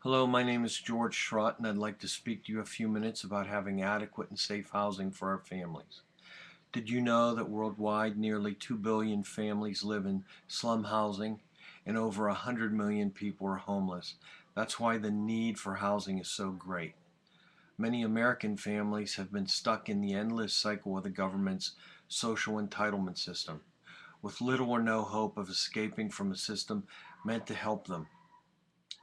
Hello, my name is George Schrott, and I'd like to speak to you a few minutes about having adequate and safe housing for our families. Did you know that worldwide nearly 2 billion families live in slum housing and over 100 million people are homeless? That's why the need for housing is so great. Many American families have been stuck in the endless cycle of the government's social entitlement system, with little or no hope of escaping from a system meant to help them.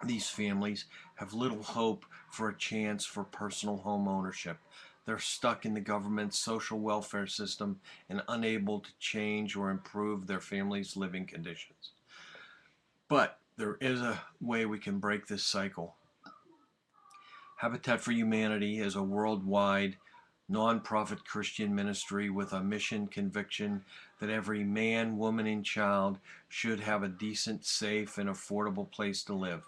These families have little hope for a chance for personal home ownership. They're stuck in the government's social welfare system and unable to change or improve their family's living conditions. But there is a way we can break this cycle. Habitat for Humanity is a worldwide nonprofit Christian ministry with a mission conviction that every man, woman, and child should have a decent, safe, and affordable place to live.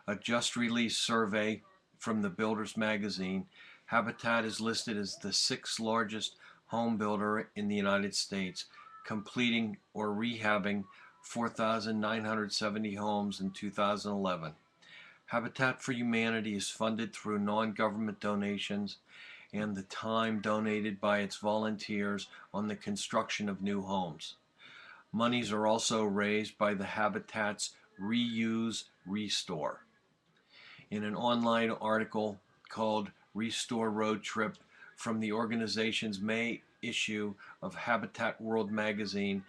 A just released survey from the Builders magazine, Habitat is listed as the sixth largest home builder in the United States, completing or rehabbing 4,970 homes in 2011. Habitat for Humanity is funded through non-government donations and the time donated by its volunteers on the construction of new homes. Monies are also raised by the Habitat's Reuse Restore. In an online article called Restore Road Trip from the organization's May issue of Habitat World magazine,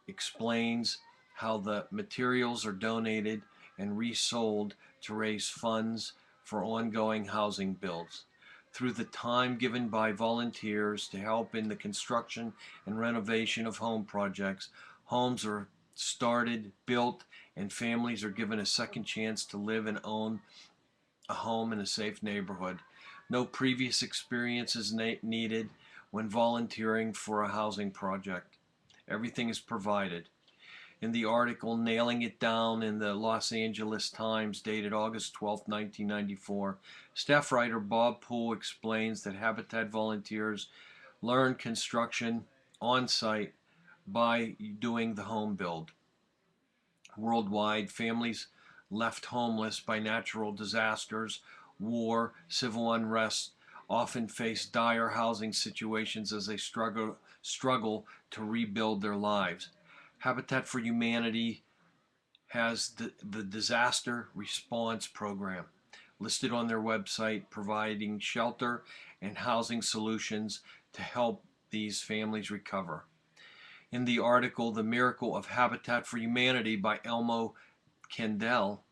explains how the materials are donated and resold to raise funds for ongoing housing builds. Through the time given by volunteers to help in the construction and renovation of home projects, homes are started, built, and families are given a second chance to live and own a home in a safe neighborhood. No previous experience is needed when volunteering for a housing project. Everything is provided. In the article Nailing It Down in the Los Angeles Times dated August 12, 1994, staff writer Bob Poole explains that Habitat volunteers learn construction on site by doing the home build. Worldwide, families left homeless by natural disasters, war, civil unrest often face dire housing situations as they struggle to rebuild their lives. Habitat for Humanity has the Disaster Response Program listed on their website, providing shelter and housing solutions to help these families recover. In the article The Miracle of Habitat for Humanity by Elmo Kendall,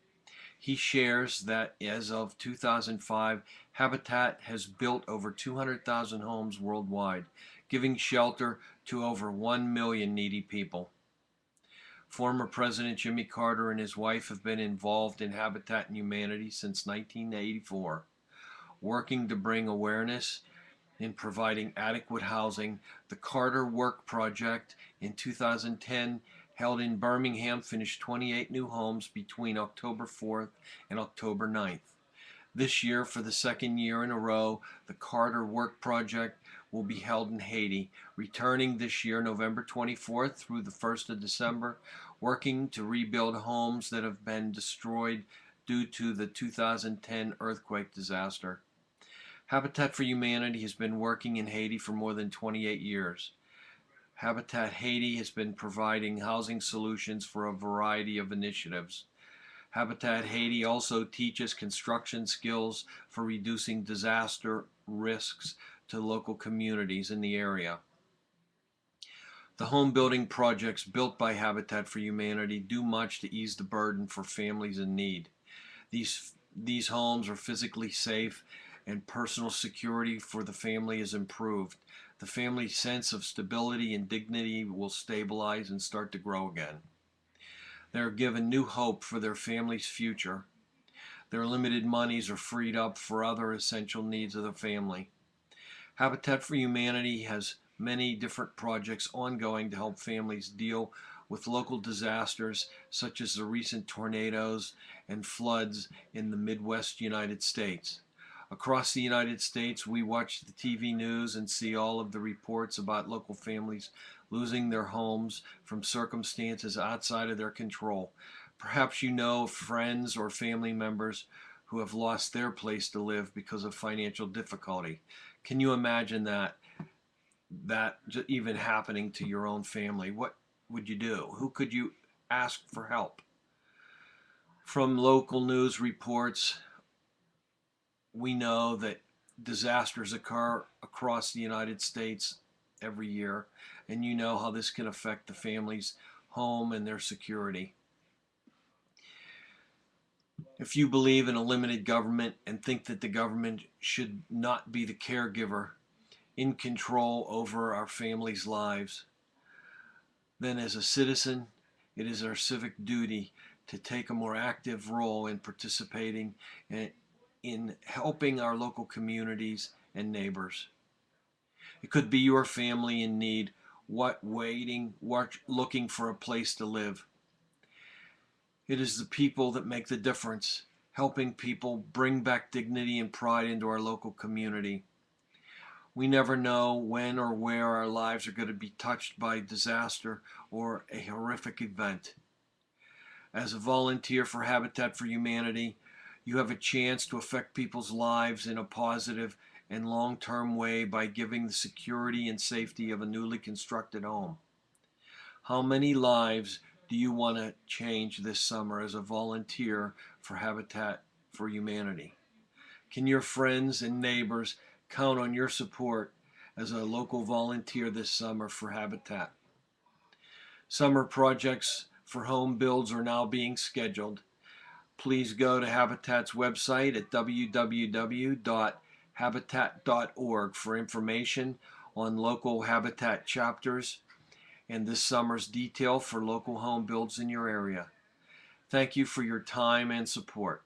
he shares that as of 2005, Habitat has built over 200,000 homes worldwide, giving shelter to over 1 million needy people. Former President Jimmy Carter and his wife have been involved in Habitat and Humanity since 1984, working to bring awareness in providing adequate housing. The Carter Work Project in 2010 held in Birmingham finished 28 new homes between October 4th and October 9th. This year, for the second year in a row, the Carter Work Project will be held in Haiti, returning this year November 24th through the 1st of December, working to rebuild homes that have been destroyed due to the 2010 earthquake disaster. Habitat for Humanity has been working in Haiti for more than 28 years. Habitat Haiti has been providing housing solutions for a variety of initiatives. Habitat Haiti also teaches construction skills for reducing disaster risks to local communities in the area. The home building projects built by Habitat for Humanity do much to ease the burden for families in need. These homes are physically safe and personal security for the family is improved. The family's sense of stability and dignity will stabilize and start to grow again. They are given new hope for their family's future. Their limited monies are freed up for other essential needs of the family. Habitat for Humanity has many different projects ongoing to help families deal with local disasters such as the recent tornadoes and floods in the Midwest United States. Across the United States, we watch the TV news and see all of the reports about local families losing their homes from circumstances outside of their control. Perhaps you know friends or family members who have lost their place to live because of financial difficulty. Can you imagine that even happening to your own family? What would you do? Who could you ask for help? From local news reports, we know that disasters occur across the United States every year, and you know how this can affect the family's home and their security. If you believe in a limited government and think that the government should not be the caregiver in control over our families' lives, then as a citizen, it is our civic duty to take a more active role in participating in helping our local communities and neighbors. It could be your family in need, looking for a place to live. It is the people that make the difference, helping people bring back dignity and pride into our local community. We never know when or where our lives are going to be touched by disaster or a horrific event. As a volunteer for Habitat for Humanity, you have a chance to affect people's lives in a positive and long-term way by giving the security and safety of a newly constructed home. How many lives do you want to change this summer as a volunteer for Habitat for Humanity? Can your friends and neighbors count on your support as a local volunteer this summer for Habitat? Summer projects for home builds are now being scheduled. Please go to Habitat's website at www.habitat.org for information on local Habitat chapters and this summer's detail for local home builds in your area. Thank you for your time and support.